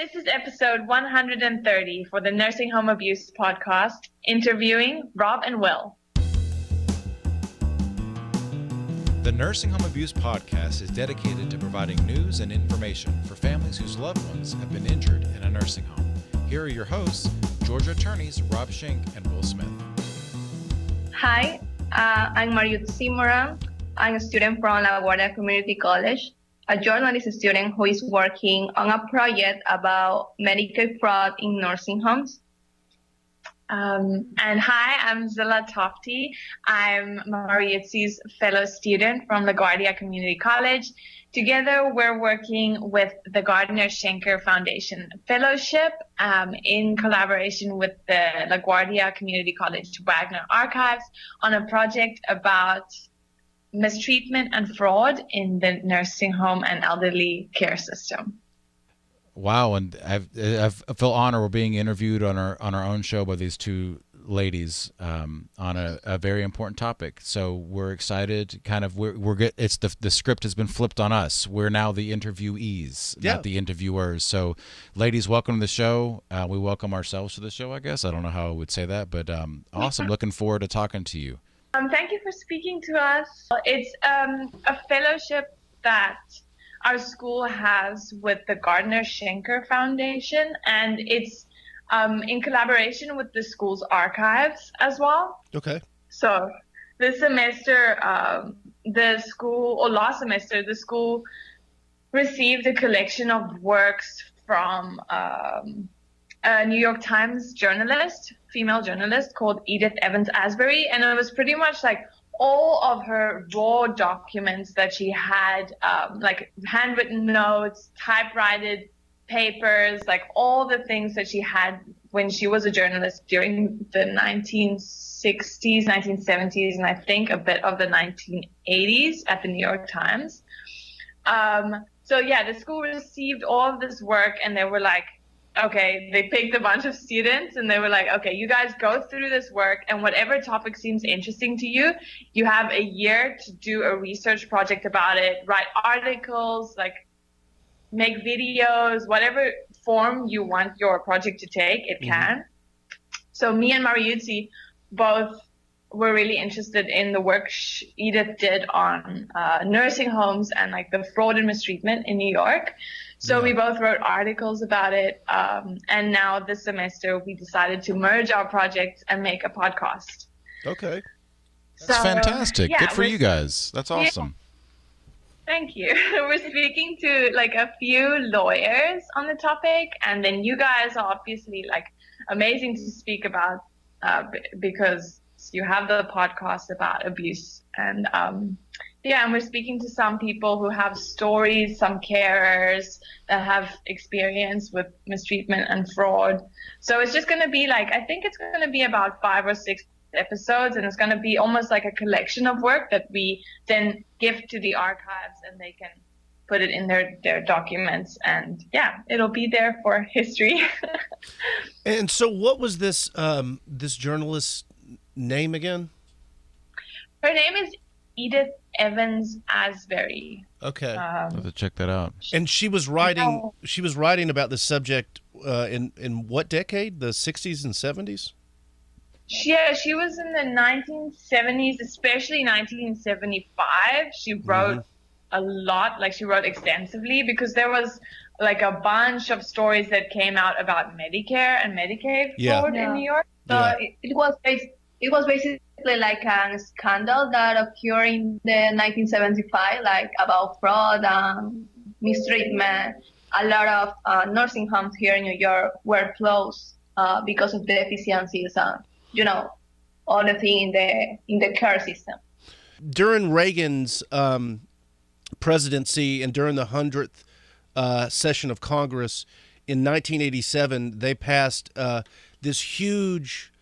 This is episode 130 for the Nursing Home Abuse podcast, interviewing Rob and Will. The Nursing Home Abuse podcast is dedicated to providing news and information for families whose loved ones have been injured in a nursing home. Here are your hosts, Georgia attorneys Rob Schenk and Will Smith. Hi, I'm Mariuxi Moran. I'm a student from LaGuardia Community College, a journalist student who is working on a project about Medicaid fraud in nursing homes. And hi, I'm Zilla Tofte. I'm Mariuxi's fellow student from LaGuardia Community College. Together, we're working with the Gardiner-Shenker Fellowship in collaboration with the LaGuardia Community College Wagner Archives on a project about mistreatment and fraud in the nursing home and elderly care system. Wow, and I feel honored we're being interviewed on our own show by these two ladies on a very important topic. So we're excited. Kind of we're good. It's the script has been flipped on us. We're now the interviewees, not the interviewers. So, ladies, welcome to the show. We welcome ourselves to the show. I guess I don't know how I would say that, but awesome. Looking forward to talking to you. Thank you for speaking to us. It's a fellowship that our school has with the Gardiner-Shenker Foundation, and it's in collaboration with the school's archives as well. Okay. So this semester, last semester, the school received a collection of works from a New York Times journalist, female journalist called Edith Evans Asbury, and it was pretty much like all of her raw documents that she had, like handwritten notes, typewritten papers, like all the things that she had when she was a journalist during the 1960s, 1970s, and I think a bit of the 1980s at the New York Times. The school received all of this work, and they were like, okay, they picked a bunch of students and they were like, okay, you guys go through this work, and whatever topic seems interesting to you, you have a year to do a research project about it, write articles, like make videos, whatever form you want your project to take, it can. So me and Mariuxi both were really interested in the work Edith did on nursing homes and like the fraud and mistreatment in New York. So we both wrote articles about it. And now this semester we decided to merge our projects and make a podcast. Okay. That's fantastic. Good for you guys. That's awesome. Thank you. We're speaking to like a few lawyers on the topic, and then you guys are obviously like amazing to speak about because you have the podcast about abuse. And and we're speaking to some people who have stories, some carers that have experience with mistreatment and fraud. So it's just going to be like, I think it's going to be about 5 or 6 episodes, and it's going to be almost like a collection of work that we then give to the archives, and they can put it in their documents, and it'll be there for history. And so what was this this journalist's name again? Her name is Edith Evans Asbury. Okay. I'll have to check that out. And she was writing about this subject in what decade? The 60s and 70s? Yeah, she was in the 1970s, especially 1975. She wrote a lot, like she wrote extensively, because there was like a bunch of stories that came out about Medicare and Medicaid fraud in New York. So it was basically like a scandal that occurred in the 1975, like about fraud and mistreatment. A lot of nursing homes here in New York were closed because of deficiencies and, all the thing in the care system. During Reagan's presidency and during the 100th session of Congress in 1987, they passed this huge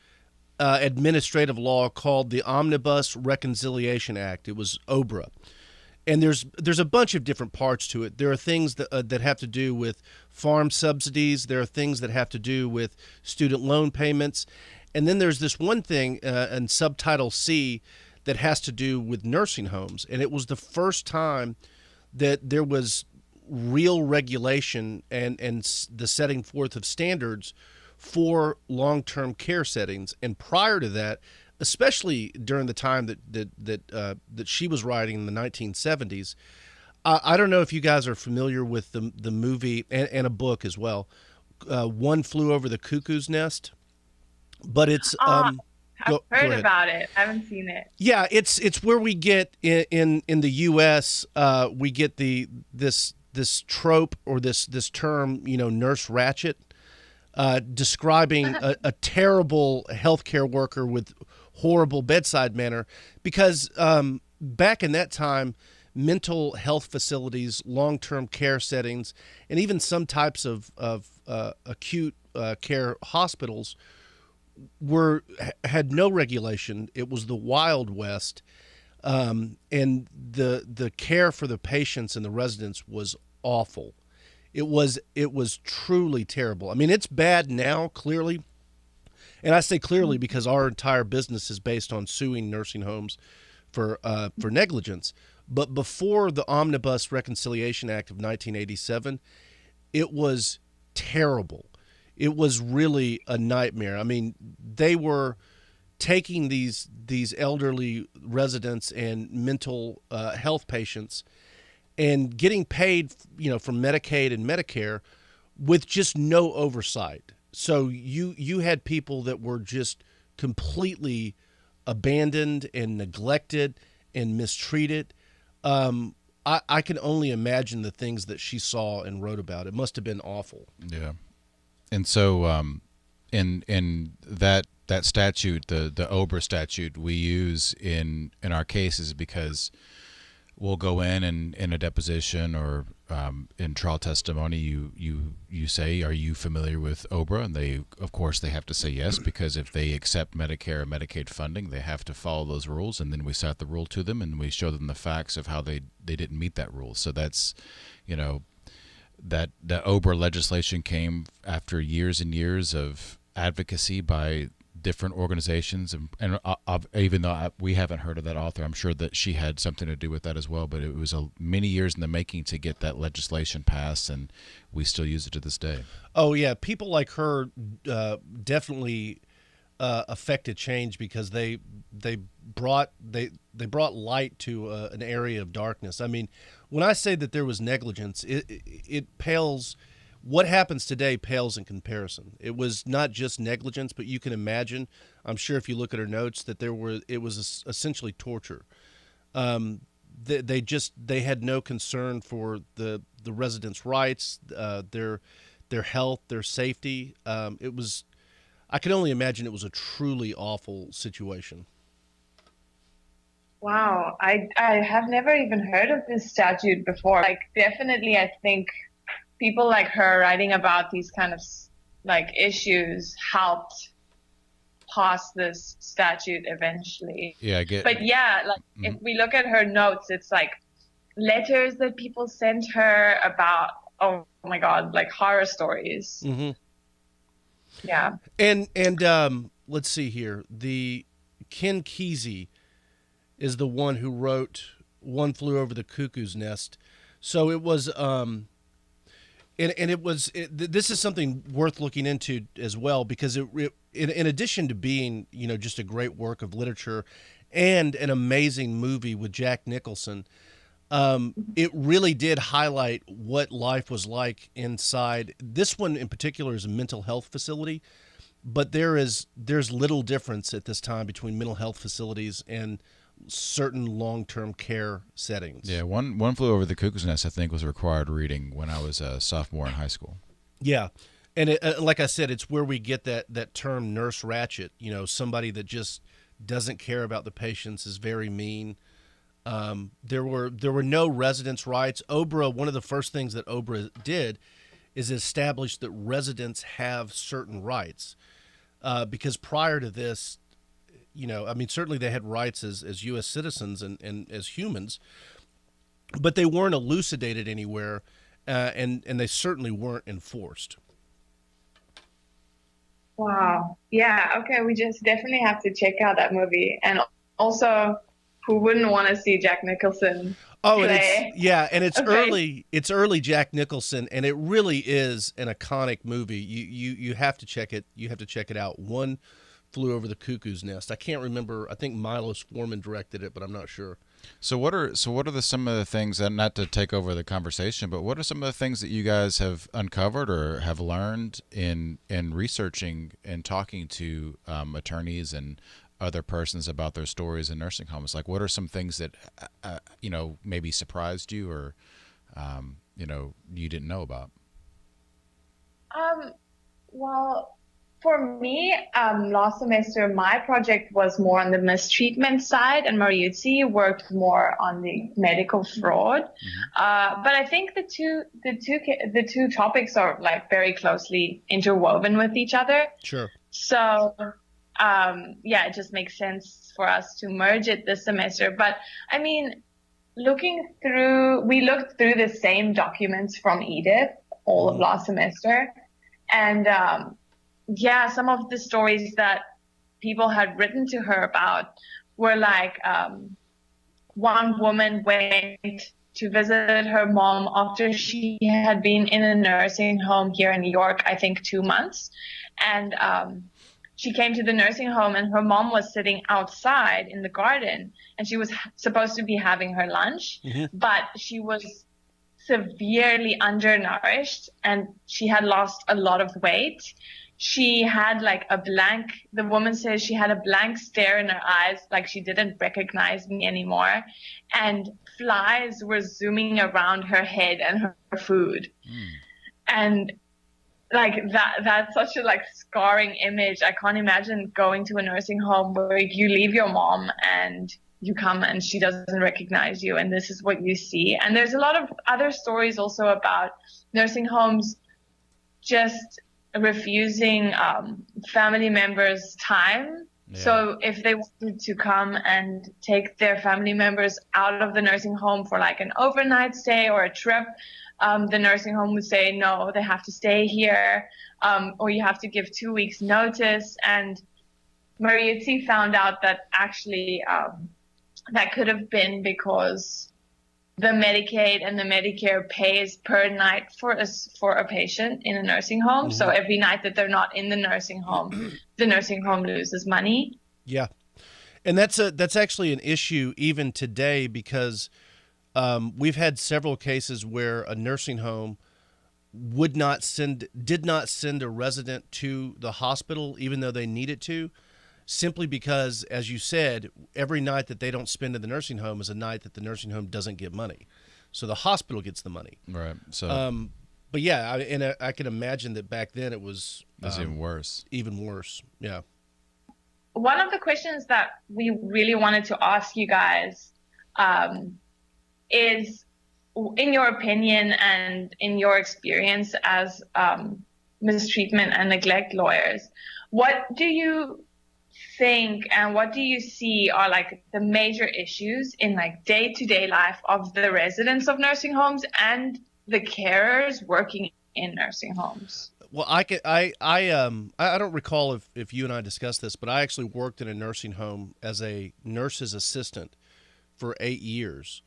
administrative law called the Omnibus Reconciliation Act. It was OBRA. And there's a bunch of different parts to it. There are things that have to do with farm subsidies. There are things that have to do with student loan payments. And then there's this one thing in subtitle C that has to do with nursing homes. And it was the first time that there was real regulation and the setting forth of standards for long-term care settings. And prior to that, especially during the time that she was writing in the 1970s, I don't know if you guys are familiar with the movie and a book as well, One Flew Over the Cuckoo's Nest, but it's I've heard about it. I haven't seen it. Yeah, it's where we get in the U.S. We get this trope or this term, Nurse Ratched, describing a terrible healthcare worker with horrible bedside manner, because back in that time, mental health facilities, long-term care settings, and even some types of acute care hospitals had no regulation. It was the Wild West, and the care for the patients and the residents was awful. It was truly terrible. I mean, it's bad now, clearly, and I say clearly because our entire business is based on suing nursing homes for negligence. But before the Omnibus Reconciliation Act of 1987, it was terrible. It was really a nightmare. I mean, they were taking these elderly residents and mental health patients and getting paid, from Medicaid and Medicare with just no oversight. So you had people that were just completely abandoned and neglected and mistreated. I can only imagine the things that she saw and wrote about. It must have been awful. Yeah. And so in that statute, the OBRA statute, we use in our cases because we'll go in and in a deposition or in trial testimony, you say, are you familiar with OBRA? And they, of course, they have to say yes, because if they accept Medicare or Medicaid funding, they have to follow those rules. And then we cite the rule to them and we show them the facts of how they didn't meet that rule. So that's, that OBRA legislation came after years and years of advocacy by different organizations, and even though we haven't heard of that author, I'm sure that she had something to do with that as well. But it was many years in the making to get that legislation passed, and we still use it to this day. Oh yeah, people like her definitely affected change because they brought light to an area of darkness. I mean, when I say that there was negligence, it pales. What happens today pales in comparison. It was not just negligence, but you can imagine, I'm sure if you look at her notes, that it was essentially torture. They had no concern for the residents' rights, their health, their safety. I can only imagine it was a truly awful situation. Wow, I have never even heard of this statute before. Like, definitely, I think people like her writing about these kind of issues helped pass this statute eventually. Yeah, I get. But yeah, if we look at her notes, it's like letters that people sent her about, oh my God, like horror stories. Mm-hmm. Yeah. And let's see here. The Ken Kesey is the one who wrote One Flew Over the Cuckoo's Nest. So it was this is something worth looking into as well, because in addition to being, just a great work of literature and an amazing movie with Jack Nicholson, it really did highlight what life was like inside. This one in particular is a mental health facility, but there's little difference at this time between mental health facilities and certain long-term care settings. Yeah, One Flew Over the Cuckoo's Nest, I think, was required reading when I was a sophomore in high school. Yeah, and like I said, it's where we get that term Nurse Ratched. Somebody that just doesn't care about the patients, is very mean. There were no residents' rights. OBRA, one of the first things that OBRA did is establish that residents have certain rights, because prior to this, certainly they had rights as U.S. citizens and as humans, but they weren't elucidated anywhere, and they certainly weren't enforced. Wow. Yeah. Okay. We just definitely have to check out that movie. And also, who wouldn't want to see Jack Nicholson Oh, and play? it's early Jack Nicholson, and it really is an iconic movie. You have to check it. You have to check it out. One Flew Over the Cuckoo's Nest. I can't remember. I think Milos Forman directed it, but I'm not sure. So what are some of the things, and not to take over the conversation, but what are some of the things that you guys have uncovered or have learned in researching and talking to attorneys and other persons about their stories in nursing homes? Like, what are some things that maybe surprised you or you didn't know about? Well, for me, last semester, my project was more on the mistreatment side, and Mariuxi worked more on the medical fraud. Mm-hmm. But I think the two topics are like very closely interwoven with each other. Sure. So, it just makes sense for us to merge it this semester. But I mean, we looked through the same documents from Edith all of last semester, and some of the stories that people had written to her about were like, one woman went to visit her mom after she had been in a nursing home here in New York, I think 2 months. And she came to the nursing home and her mom was sitting outside in the garden and she was supposed to be having her lunch, but she was severely undernourished and she had lost a lot of weight. She had like the woman says she had a blank stare in her eyes, like she didn't recognize me anymore. And flies were zooming around her head and her food. And like that's such a like scarring image. I can't imagine going to a nursing home where you leave your mom and you come and she doesn't recognize you and this is what you see. And there's a lot of other stories also about nursing homes just refusing family members time. Yeah. So if they wanted to come and take their family members out of the nursing home for like an overnight stay or a trip, the nursing home would say, no, they have to stay here, or you have to give 2 weeks notice. And Mariuxi found out that actually that could have been because the Medicaid and the Medicare pays per night for a patient in a nursing home. So every night that they're not in the nursing home loses money. Yeah. And that's actually an issue even today because we've had several cases where a nursing home did not send a resident to the hospital even though they needed to, simply because, as you said, every night that they don't spend in the nursing home is a night that the nursing home doesn't get money. So the hospital gets the money. Right. So, but yeah, I can imagine that back then it was even worse. Even worse. Yeah. One of the questions that we really wanted to ask you guys is, in your opinion and in your experience as mistreatment and neglect lawyers, what do you think and what do you see are like the major issues in like day-to-day life of the residents of nursing homes and the carers working in nursing homes? Well, I don't recall if you and I discussed this, but I actually worked in a nursing home as a nurse's assistant for 8 years.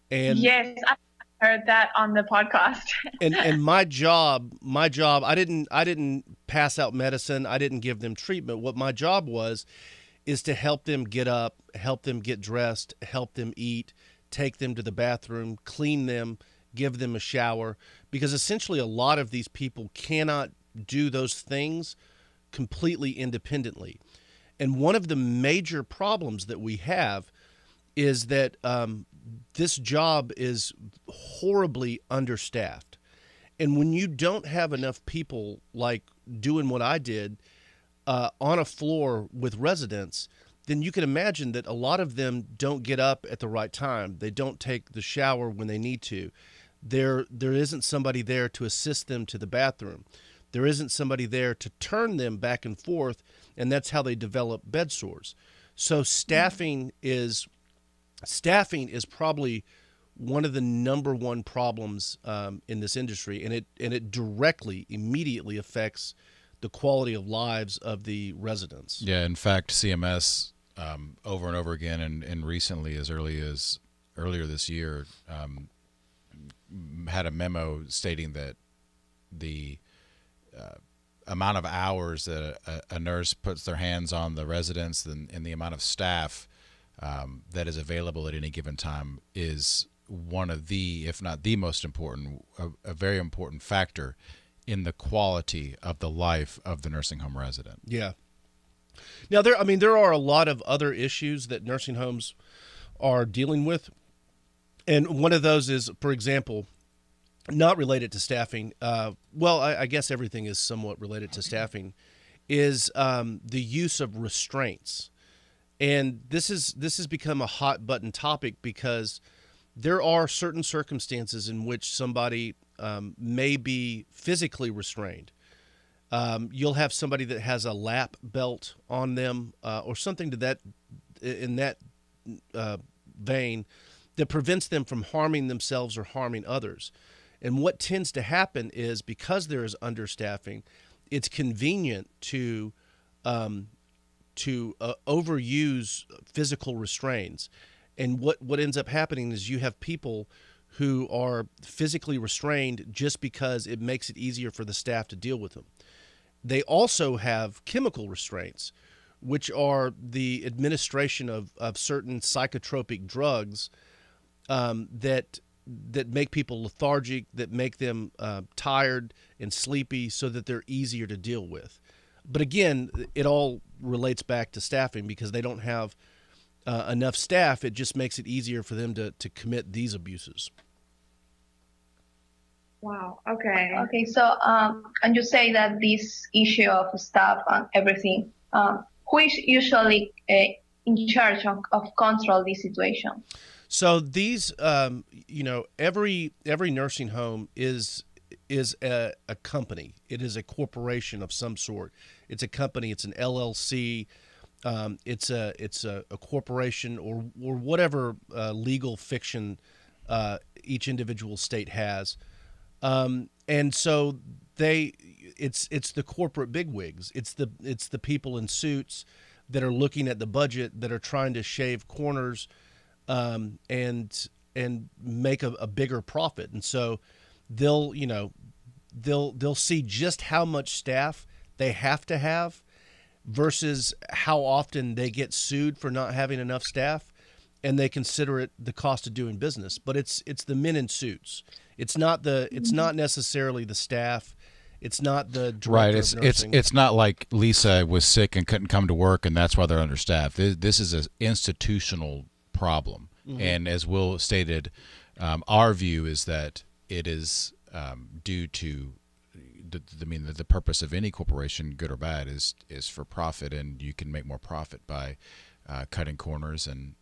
And yes, I heard that on the podcast. and my job, I didn't pass out medicine. I didn't give them treatment. What my job is to help them get up, help them get dressed, help them eat, take them to the bathroom, clean them, give them a shower, because essentially a lot of these people cannot do those things completely independently. And one of the major problems that we have is that this job is horribly understaffed. And when you don't have enough people like doing what I did on a floor with residents, then you can imagine that a lot of them don't get up at the right time. They don't take the shower when they need to. There isn't somebody there to assist them to the bathroom. There isn't somebody there to turn them back and forth, and that's how they develop bed sores. So staffing is probably one of the number one problems in this industry, and it directly, immediately affects the quality of lives of the residents. Yeah, in fact, CMS over and over again, and recently, as earlier this year, had a memo stating that the amount of hours that a nurse puts their hands on the residents and the amount of staff that is available at any given time is one of the, if not the most important, a very important factor in the quality of the life of the nursing home resident. Yeah. Now, there are a lot of other issues that nursing homes are dealing with. And one of those is, for example, not related to staffing. I guess everything is somewhat related to staffing, is the use of restraints. And this has become a hot button topic because there are certain circumstances in which somebody may be physically restrained. You'll have somebody that has a lap belt on them or something in that vein that prevents them from harming themselves or harming others. And what tends to happen is, because there is understaffing, it's convenient to overuse physical restraints. And what ends up happening is you have people who are physically restrained just because it makes it easier for the staff to deal with them. They also have chemical restraints, which are the administration of certain psychotropic drugs that make people lethargic, that make them tired and sleepy, so that they're easier to deal with. But again, it all relates back to staffing, because they don't have enough staff. It just makes it easier for them to commit these abuses. Wow. Okay. Okay. So, and you say that this issue of staff and everything, who is usually in charge of control this situation? So these, every nursing home is a company. It is a corporation of some sort. It's a company. It's an LLC. It's a corporation or whatever legal fiction each individual state has. And so it's the corporate bigwigs. It's the people in suits that are looking at the budget, that are trying to shave corners, and make a bigger profit. And so they'll see just how much staff they have to have versus how often they get sued for not having enough staff, and they consider it the cost of doing business. But it's the men in suits. It's not necessarily the staff. It's not the director of nursing. It's not like Lisa was sick and couldn't come to work, and that's why they're understaffed. This is an institutional problem. Mm-hmm. And as Will stated, our view is that it is due to the purpose of any corporation, good or bad, is for profit, and you can make more profit by cutting corners and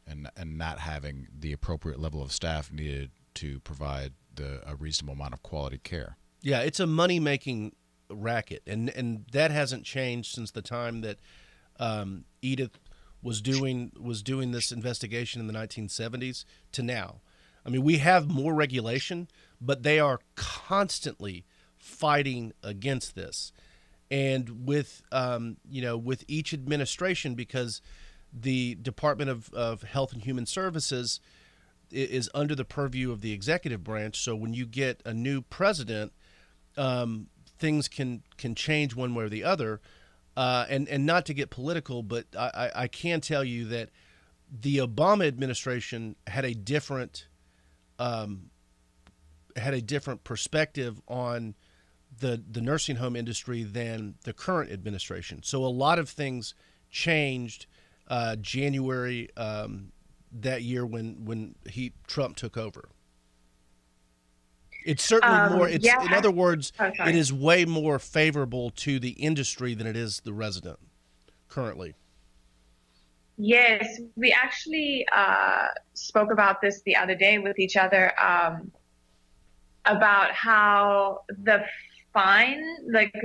not having the appropriate level of staff needed to provide a reasonable amount of quality care. Yeah, it's a money-making racket, and that hasn't changed since the time that Edith was doing this investigation in the 1970s to now. I mean, we have more regulation, but they are constantly fighting against this. And with each administration, because the Department of Health and Human Services is under the purview of the executive branch. So when you get a new president, things can change one way or the other. And not to get political, but I can tell you that the Obama administration had a different perspective on the nursing home industry than the current administration. So a lot of things changed January that year when Trump took over. It's certainly more. In other words, it is way more favorable to the industry than it is the resident currently. Yes, we actually spoke about this the other day with each other about how the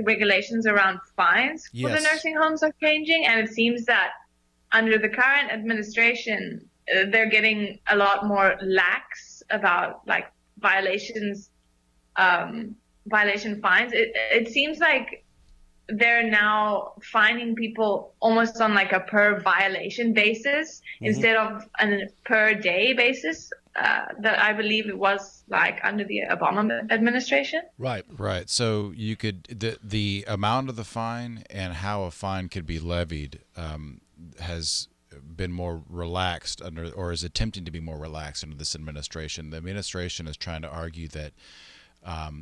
regulations around fines for the nursing homes are changing, and it seems that under the current administration, they're getting a lot more lax about violation fines. It seems like they're now fining people almost on like a per violation basis instead of a per day basis that I believe it was like under the Obama administration. Right. Right. So you could the amount of the fine and how a fine could be levied has been more relaxed under, or is attempting to be more relaxed under this administration. The administration is trying to argue that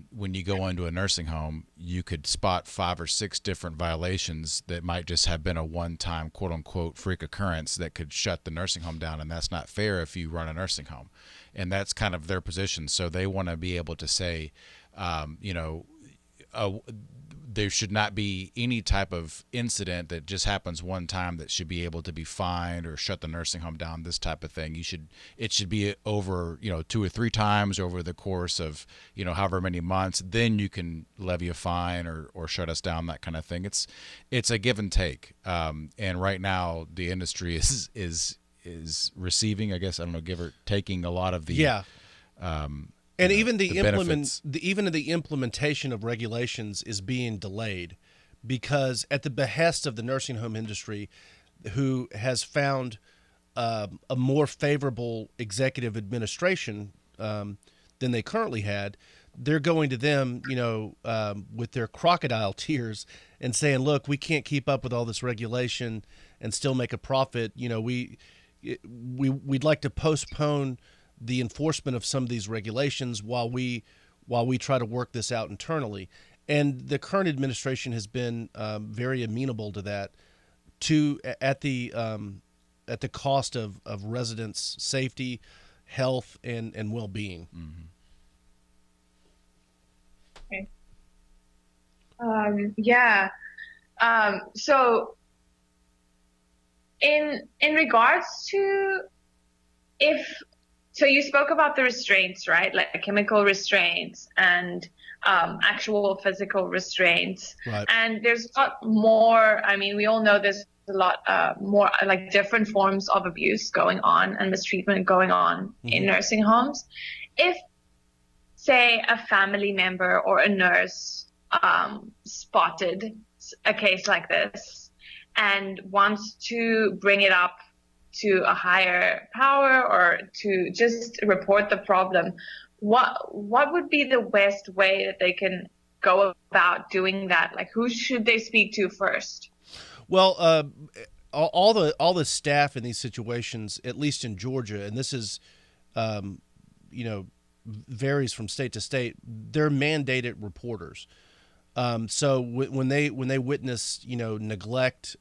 when you go into a nursing home, you could spot 5 or 6 different violations that might just have been a one-time quote-unquote freak occurrence that could shut the nursing home down, and that's not fair if you run a nursing home. And that's kind of their position. So they want to be able to say, there should not be any type of incident that just happens one time that should be able to be fined or shut the nursing home down, this type of thing. It should be over, 2 or 3 times over the course of, however many months. Then you can levy a fine or shut us down, that kind of thing. It's a give and take. And right now the industry is receiving, I guess, I don't know, taking a lot of the, and even the implementation of regulations is being delayed because at the behest of the nursing home industry, who has found a more favorable executive administration than they currently had, they're going to them, with their crocodile tears and saying, look, we can't keep up with all this regulation and still make a profit. We'd like to postpone the enforcement of some of these regulations while we try to work this out internally. And the current administration has been very amenable to that, at the cost of residents' safety, health, and well-being. Mm-hmm. Okay. So in regards to so you spoke about the restraints, right? Like chemical restraints and actual physical restraints. Right. And there's a lot more. I mean, we all know there's a lot more like different forms of abuse going on and mistreatment going on in nursing homes. If, say, a family member or a nurse spotted a case like this and wants to bring it up to a higher power or to just report the problem, what would be the best way that they can go about doing that? Like, who should they speak to first? Well, all the staff in these situations, at least in Georgia, and this is, varies from state to state, they're mandated reporters. So when they witness, neglect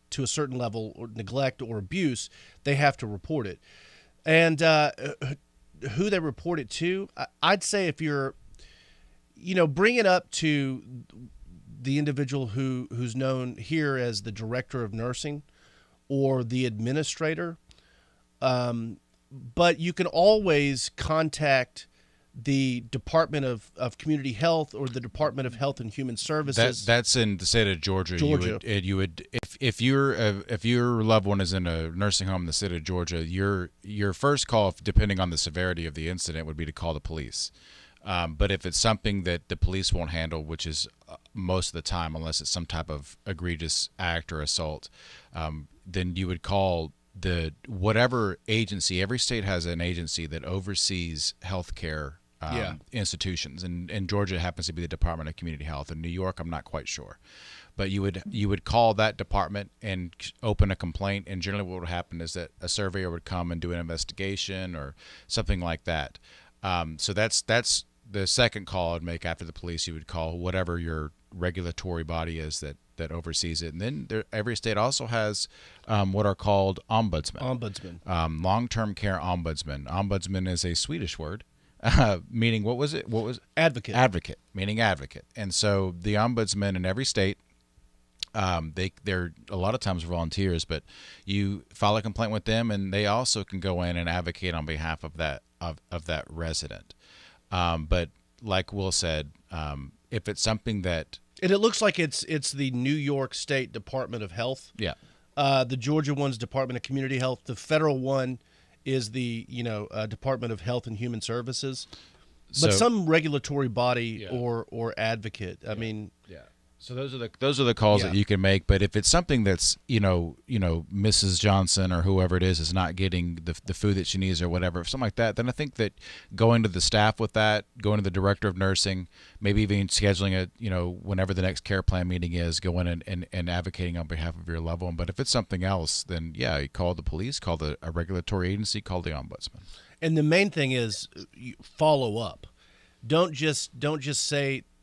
to a certain level, or neglect or abuse, they have to report it. And who they report it to, I'd say if you're, bring it up to the individual who's known here as the director of nursing or the administrator. But you can always contact the Department of Community Health or the Department of Health and Human Services. That's in the state of Georgia. You would if your loved one is in a nursing home in the state of Georgia, your first call, depending on the severity of the incident, would be to call the police. But if it's something that the police won't handle, which is most of the time, unless it's some type of egregious act or assault, then you would call whatever agency. Every state has an agency that oversees healthcare institutions, and Georgia happens to be the Department of Community Health. In New York, I'm not quite sure, but you would call that department and open a complaint. And generally, what would happen is that a surveyor would come and do an investigation or something like that. So that's the second call I'd make after the police. You would call whatever your regulatory body is that oversees it. And then every state also has what are called ombudsmen. Long-term care ombudsman. Ombudsman is a Swedish word, meaning what was advocate. Advocate, meaning advocate. And so the ombudsman in every state, they're a lot of times volunteers, but you file a complaint with them, and they also can go in and advocate on behalf of that resident. But like Will said, if it's something that, and it looks like it's the New York State Department of Health. Yeah. The Georgia one's Department of Community Health. The federal one is the Department of Health and Human Services. But some regulatory body or advocate. I mean, So those are the calls that you can make. But if it's something that's Mrs. Johnson or whoever it is not getting the food that she needs or whatever, something like that, then I think that going to the staff with that, going to the director of nursing, maybe even scheduling whenever the next care plan meeting is, going and advocating on behalf of your loved one. But if it's something else, then you call the police, call a regulatory agency, call the ombudsman. And the main thing is follow up. Don't just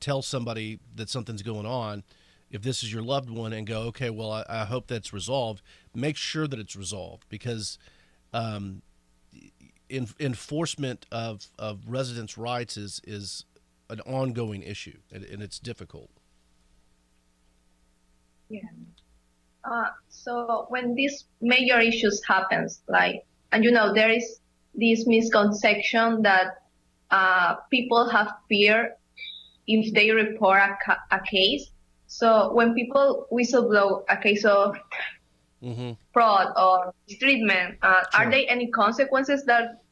tell somebody that something's going on. If this is your loved one, and go, okay, well, I hope that's resolved. Make sure that it's resolved, because enforcement of residents' rights is an ongoing issue, and it's difficult. Yeah. So when these major issues happens, and there is this misconception that people have fear if they report a case. So when people whistleblow a case of fraud or mistreatment, are there any consequences that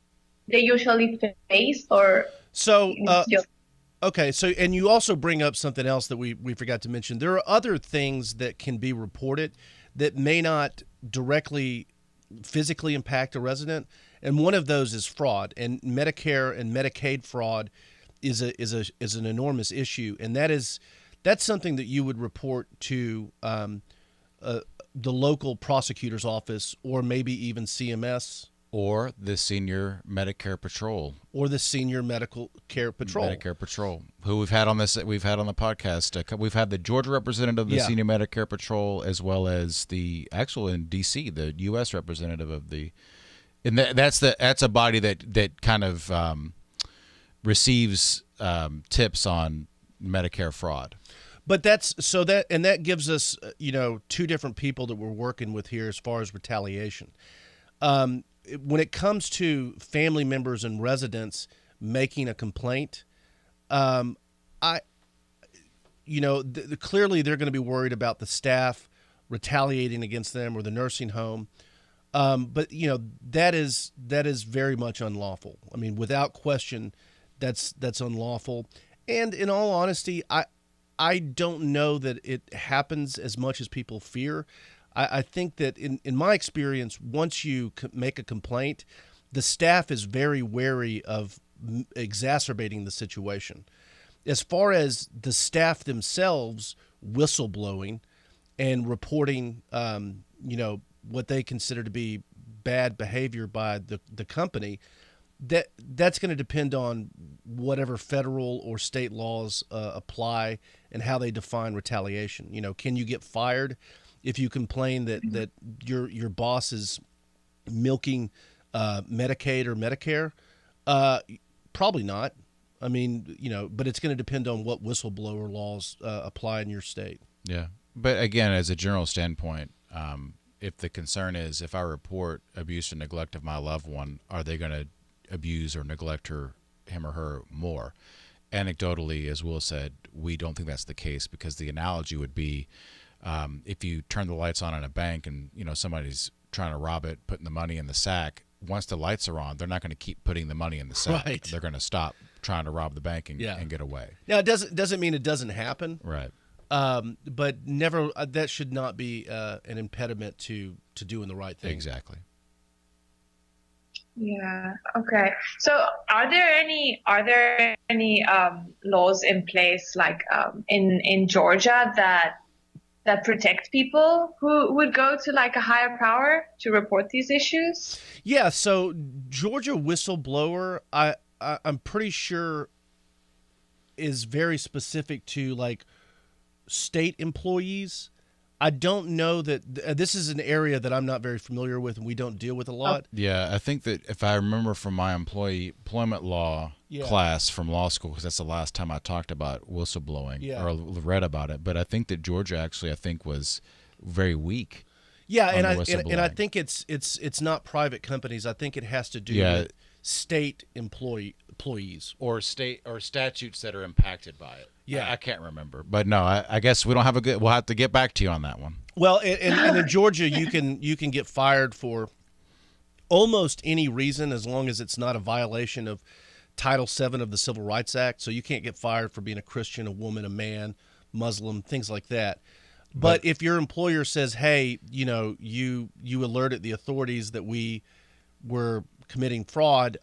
they usually face? Or okay, so and you also bring up something else that we forgot to mention. There are other things that can be reported that may not directly physically impact a resident, and one of those is fraud. And Medicare and Medicaid fraud is an enormous issue, and that's something that you would report to the local prosecutor's office, or maybe even CMS, or the Senior Medicare Patrol, or the Senior Medical Care Patrol, who we've had on the podcast. We've had the Georgia representative of the Senior Medicare Patrol, as well as the actual in DC, the U.S. representative of the. And that's a body that kind of receives tips on Medicare fraud. But that gives us two different people that we're working with here as far as retaliation. When it comes to family members and residents making a complaint, clearly they're going to be worried about the staff retaliating against them or the nursing home. But that is very much unlawful. I mean, without question, that's unlawful. And in all honesty, I don't know that it happens as much as people fear. I think that in my experience, once you make a complaint, the staff is very wary of exacerbating the situation. As far as the staff themselves whistleblowing and reporting, what they consider to be bad behavior by the company, that's going to depend on whatever federal or state laws apply and how they define retaliation. Can you get fired if you complain that your boss is milking Medicaid or Medicare? Probably not. I mean, but it's going to depend on what whistleblower laws apply in your state. Yeah. But again, as a general standpoint, if the concern is, if I report abuse or neglect of my loved one, are they going to abuse or neglect him or her more? Anecdotally, as Will said, we don't think that's the case, because the analogy would be if you turn the lights on in a bank and somebody's trying to rob it, putting the money in the sack. Once the lights are on, they're not going to keep putting the money in the sack. Right. They're going to stop trying to rob the bank and get away. Now, it doesn't mean it doesn't happen. Right. But never that should not be an impediment to doing the right thing. Exactly. Yeah. Okay. So, are there any laws in place, like in Georgia, that protect people who would go to like a higher power to report these issues? Yeah. So, Georgia whistleblower, I'm pretty sure, is very specific to like state employees. I don't know that this is an area that I'm not very familiar with and we don't deal with a lot. Yeah, I think that if I remember from my employment law class from law school, because that's the last time I talked about whistleblowing or read about it, but I think that Georgia actually was very weak. Yeah, and I think it's not private companies. I think it has to do with state employees or statutes that are impacted by it. Yeah, I can't remember, but no, I guess we don't have we'll have to get back to you on that one. Well, and in Georgia, you can get fired for almost any reason as long as it's not a violation of Title VII of the Civil Rights Act. So you can't get fired for being a Christian, a woman, a man, Muslim, things like that. But if your employer says, hey, you alerted the authorities that we were committing fraud,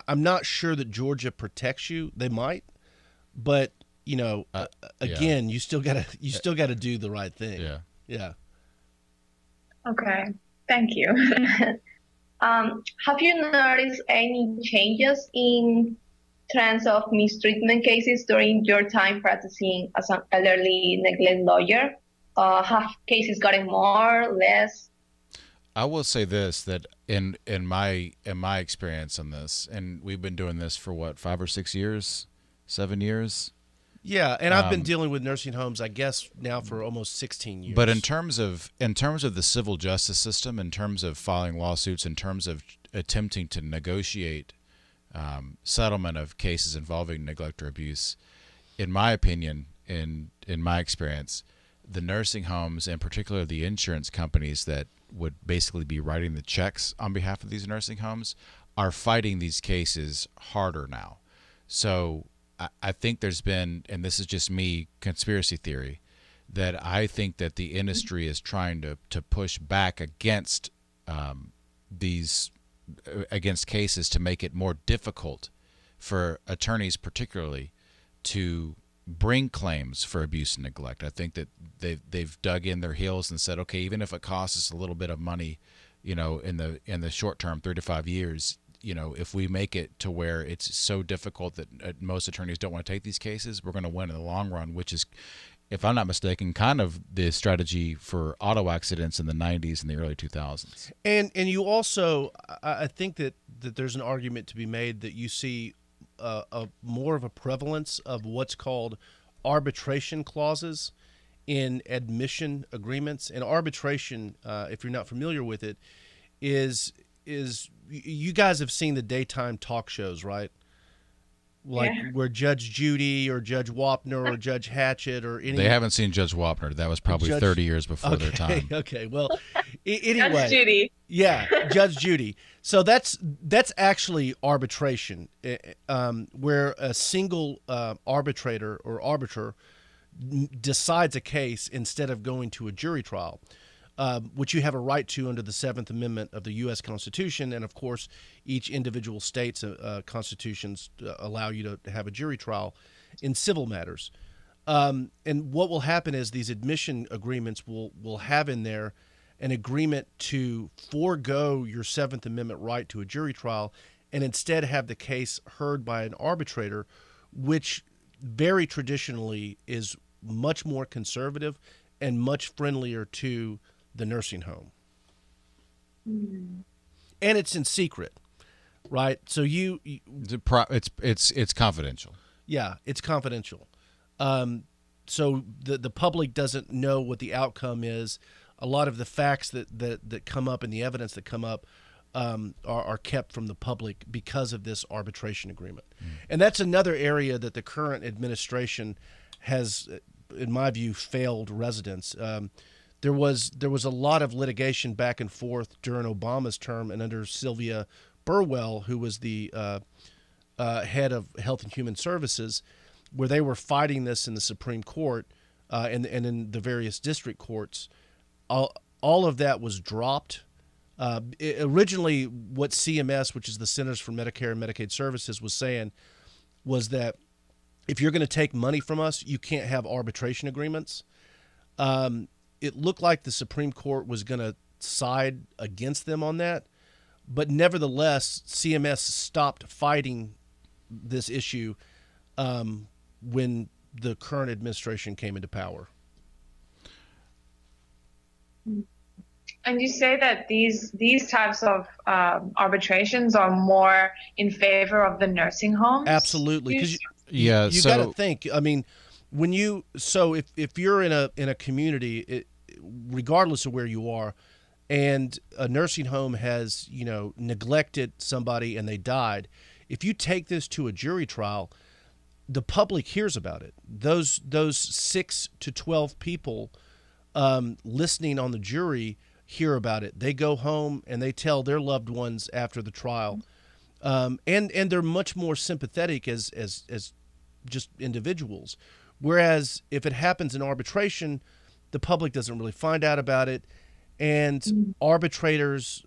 I'm not sure that Georgia protects you. They might, but again, you still gotta do the right thing. Yeah. Okay, thank you. Have you noticed any changes in trends of mistreatment cases during your time practicing as an elderly neglect lawyer? Have cases gotten more, less? I will say this, that in my experience on this, and we've been doing this for 5 or 6 years, 7 years. Yeah, and I've been dealing with nursing homes, I guess, now for almost 16 years. But in terms of the civil justice system, in terms of filing lawsuits, in terms of attempting to negotiate settlement of cases involving neglect or abuse, in my opinion, in my experience, the nursing homes, and particularly the insurance companies that would basically be writing the checks on behalf of these nursing homes, are fighting these cases harder now. So I think there's been, and this is just me, conspiracy theory, that I think that the industry is trying to push back against against cases to make it more difficult for attorneys particularly to bring claims for abuse and neglect. I think that they've dug in their heels and said, okay, even if it costs us a little bit of money, in the short term, 3 to 5 years, if we make it to where it's so difficult that most attorneys don't want to take these cases, we're going to win in the long run, which is, if I'm not mistaken, kind of the strategy for auto accidents in the 90s and the early 2000s. And you also, I think that there's an argument to be made that you see a more of a prevalence of what's called arbitration clauses in admission agreements. And arbitration, if you're not familiar with it, is you guys have seen the daytime talk shows, right? Like where Judge Judy or Judge Wapner or Judge Hatchett or any. They haven't seen Judge Wapner. That was probably 30 years before their time. Okay. Well, anyway. Judge Judy. Yeah, Judge Judy. So that's actually arbitration, where a single arbitrator or arbiter decides a case instead of going to a jury trial, which you have a right to under the 7th Amendment of the U.S. Constitution. And, of course, each individual state's constitutions allow you to have a jury trial in civil matters. And what will happen is these admission agreements will have in there an agreement to forego your 7th Amendment right to a jury trial and instead have the case heard by an arbitrator, which very traditionally is much more conservative and much friendlier to the nursing home. And it's in secret, right? So it's confidential. Yeah, it's confidential. So the public doesn't know what the outcome is. A lot of the facts that come up and the evidence that come up are kept from the public because of this arbitration agreement. And that's another area that the current administration has, in my view, failed residents. There was a lot of litigation back and forth during Obama's term and under Sylvia Burwell, who was the head of Health and Human Services, where they were fighting this in the Supreme Court and in the various district courts. All of that was dropped. Originally, what CMS, which is the Centers for Medicare and Medicaid Services, was saying was that if you're going to take money from us, you can't have arbitration agreements. It looked like the Supreme Court was going to side against them on that. But nevertheless, CMS stopped fighting this issue when the current administration came into power. And you say that these types of arbitrations are more in favor of the nursing homes? Absolutely, because you got to think. I mean, if you're in a community, regardless of where you are, and a nursing home has neglected somebody and they died, if you take this to a jury trial, the public hears about it. Those 6 to 12 people listening on the jury hear about it. They go home and they tell their loved ones after the trial, and they're much more sympathetic as just individuals. Whereas if it happens in arbitration, the public doesn't really find out about it, and arbitrators,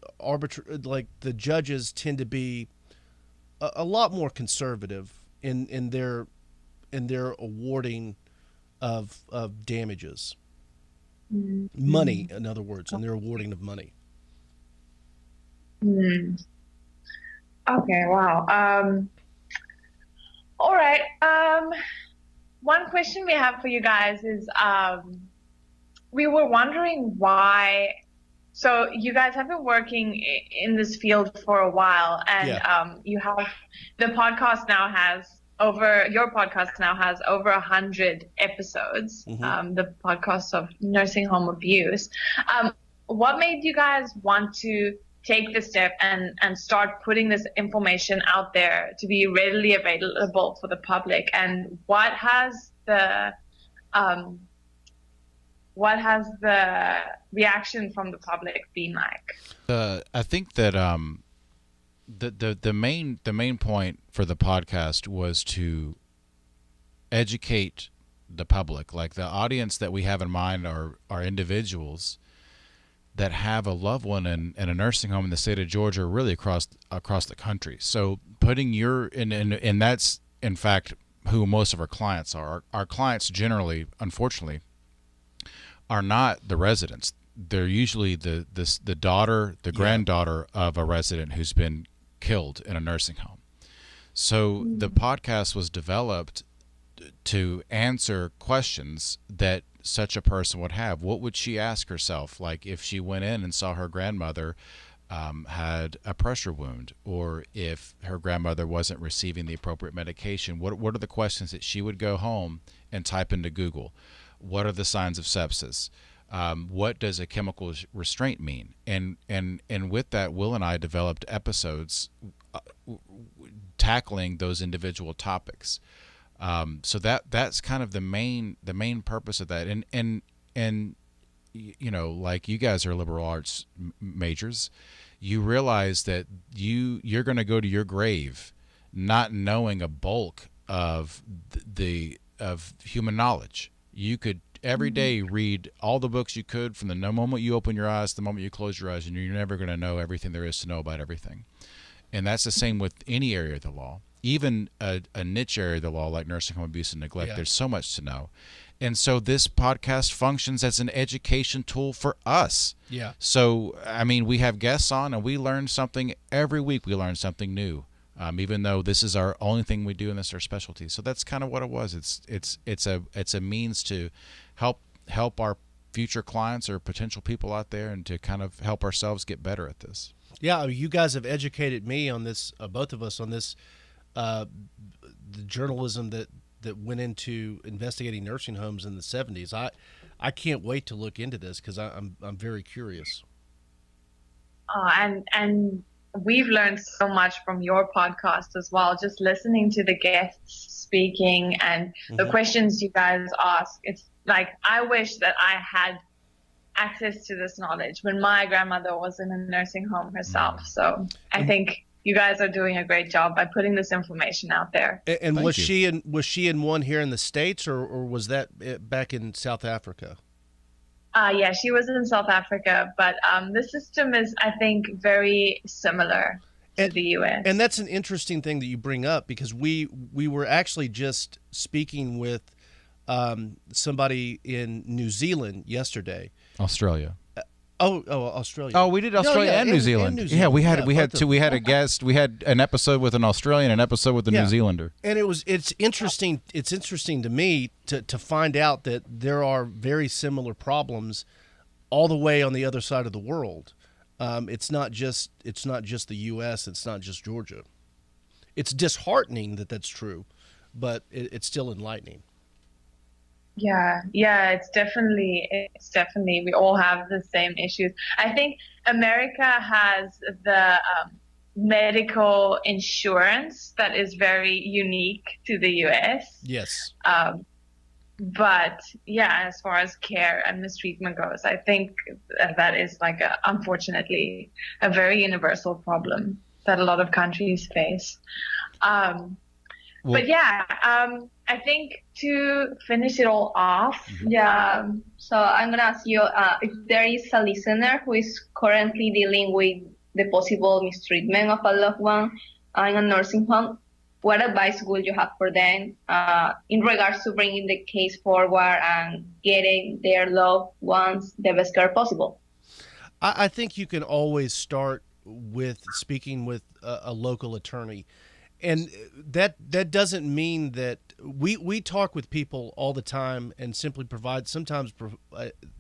like the judges, tend to be a lot more conservative in their awarding of damages, money, in other words, in their awarding of money. Okay, wow. All right. One question we have for you guys is, we were wondering why. So you guys have been working in this field for a while, and you have your podcast now has over 100 episodes. The podcast of nursing home abuse. What made you guys want to take the step and start putting this information out there to be readily available for the public? And what has the reaction from the public been like? I think that the main point for the podcast was to educate the public. Like, the audience that we have in mind are individuals that have a loved one in a nursing home in the state of Georgia, really across the country. So putting and that's in fact who most of our clients are. Our clients generally, unfortunately, are not the residents. They're usually the daughter, the granddaughter of a resident who's been killed in a nursing home. So the podcast was developed to answer questions that such a person would have. What would she ask herself? Like, if she went in and saw her grandmother had a pressure wound, or if her grandmother wasn't receiving the appropriate medication, what are the questions that she would go home and type into Google? What are the signs of sepsis? What does a chemical restraint mean? And with that, Will and I developed episodes tackling those individual topics. So that's kind of the main purpose of that. And you know, like, you guys are liberal arts majors, you realize that you're going to go to your grave not knowing a bulk of of human knowledge. You could every day read all the books you could from the moment you open your eyes to the moment you close your eyes, and you're never going to know everything there is to know about everything. And that's the same with any area of the law. Even a niche area of the law like nursing home abuse and neglect, there's so much to know. And so this podcast functions as an education tool for us. Yeah. So, I mean, we have guests on, and we learn something every week. We learn something new, even though this is our only thing we do, and this is our specialty. So that's kind of what it was. It's a means to help our future clients or potential people out there, and to kind of help ourselves get better at this. Yeah, you guys have educated me on this, both of us on this. The journalism that went into investigating nursing homes in the 70s. I can't wait to look into this, because I'm very curious. And we've learned so much from your podcast as well, just listening to the guests speaking and the questions you guys ask. It's like, I wish that I had access to this knowledge when my grandmother was in a nursing home herself. So I think you guys are doing a great job by putting this information out there. And was she in one here in the States, or was that back in South Africa? Yeah, she was in South Africa, but the system is, I think, very similar to the U.S. And that's an interesting thing that you bring up, because we were actually just speaking with somebody in New Zealand yesterday. Australia. Australia. Oh, we did Australia and New Zealand. Yeah, we had a guest. We had an episode with an Australian, an episode with a New Zealander. And it's interesting. It's interesting to me to find out that there are very similar problems all the way on the other side of the world. It's not just the U.S. It's not just Georgia. It's disheartening that that's true, but it's still enlightening. Yeah, it's definitely, we all have the same issues. I think America has the medical insurance that is very unique to the US. Yes. But yeah, as far as care and mistreatment goes, I think that is unfortunately a very universal problem that a lot of countries face. But yeah, I think to finish it all off. Yeah. So I'm gonna ask you if there is a listener who is currently dealing with the possible mistreatment of a loved one in a nursing home, what advice would you have for them in regards to bringing the case forward and getting their loved ones the best care possible? I think you can always start with speaking with a local attorney. And that doesn't mean that we talk with people all the time and simply provide sometimes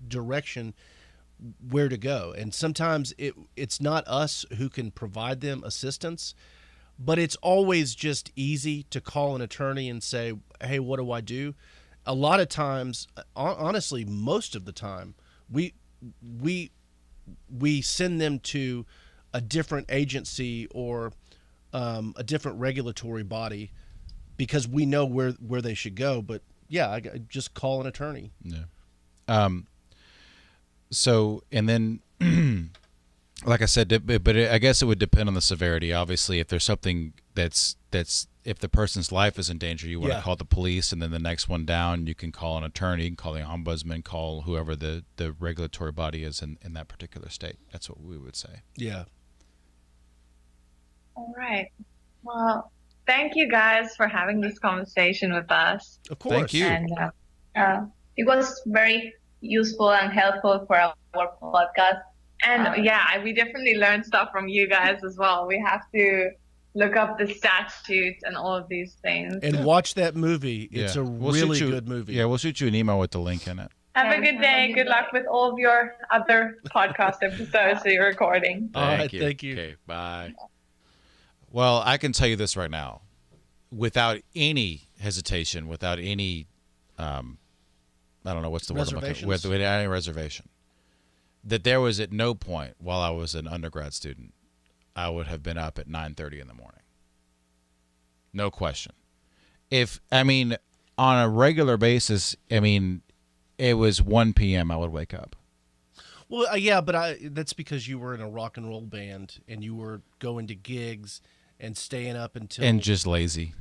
direction where to go. And sometimes it's not us who can provide them assistance, but it's always just easy to call an attorney and say, hey, what do I do? A lot of times, honestly, most of the time, we send them to a different agency or a different regulatory body because we know where they should go. But yeah, I just call an attorney. Yeah. So, and then, like I said, but I guess it would depend on the severity. Obviously, if there's something that's if the person's life is in danger, you want to call the police, and then the next one down, you can call an attorney, you can call the ombudsman, call whoever the regulatory body is in that particular state. That's what we would say. Yeah. All right. Well, thank you guys for having this conversation with us. Of course. Thank you. And it was very useful and helpful for our podcast. And yeah, we definitely learned stuff from you guys as well. We have to look up the statutes and all of these things. And watch that movie. It's a really good movie. Yeah, we'll shoot you an email with the link in it. Have a good day. Good luck with all of your other podcast episodes that you're recording. All right, thank you. Okay, bye. Well, I can tell you this right now, without any hesitation, without any, I don't know what's the word I'm looking for, without any reservation, that there was at no point while I was an undergrad student, I would have been up at 9:30 in the morning. No question. On a regular basis, it was 1 p.m. I would wake up. Well, yeah, but that's because you were in a rock and roll band and you were going to gigs and staying up until... And just lazy.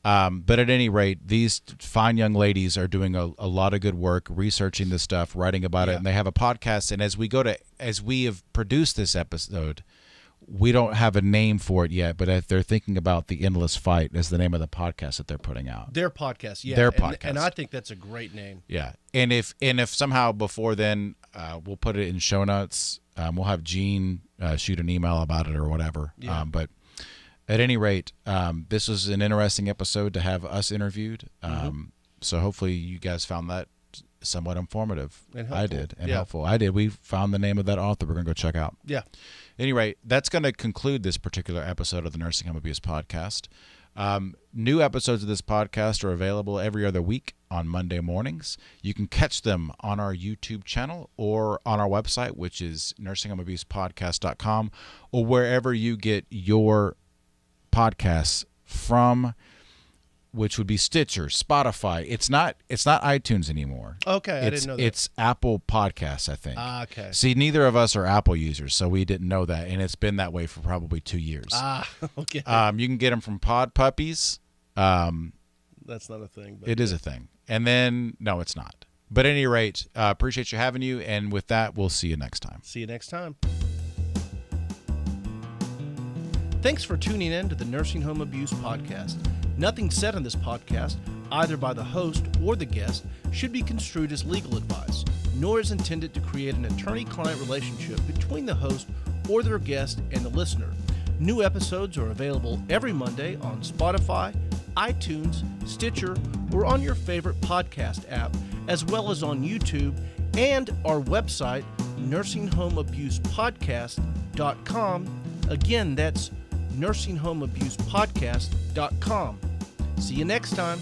But at any rate, these fine young ladies are doing a lot of good work, researching this stuff, writing about it, and they have a podcast. And as we have produced this episode, we don't have a name for it yet, but if they're thinking about The Endless Fight as the name of the podcast that they're putting out. Their podcast, yeah. Their podcast. And I think that's a great name. Yeah. And if somehow before then, we'll put it in show notes. We'll have Gene shoot an email about it or whatever. Yeah. But at any rate, this was an interesting episode to have us interviewed. So hopefully you guys found that somewhat informative. And helpful. I did. And helpful. I did. We found the name of that author we're going to go check out. Yeah. At any rate, that's going to conclude this particular episode of the Nursing Home Abuse Podcast. New episodes of this podcast are available every other week on Monday mornings. You can catch them on our YouTube channel or on our website, which is nursinghomeabusepodcast.com, or wherever you get your podcasts from, which would be Stitcher, Spotify. It's not iTunes anymore. Okay, I didn't know that. It's Apple Podcasts, I think. Okay. See, neither of us are Apple users, so we didn't know that, and it's been that way for probably 2 years. Okay. You can get them from Pod Puppies. That's not a thing. But it is a thing. And then, no, it's not. But at any rate, appreciate you having you, and with that, we'll see you next time. See you next time. Thanks for tuning in to the Nursing Home Abuse Podcast. Nothing said on this podcast, either by the host or the guest, should be construed as legal advice, nor is intended to create an attorney-client relationship between the host or their guest and the listener. New episodes are available every Monday on Spotify, iTunes, Stitcher, or on your favorite podcast app, as well as on YouTube and our website, nursinghomeabusepodcast.com. Again, that's nursinghomeabusepodcast.com. See you next time.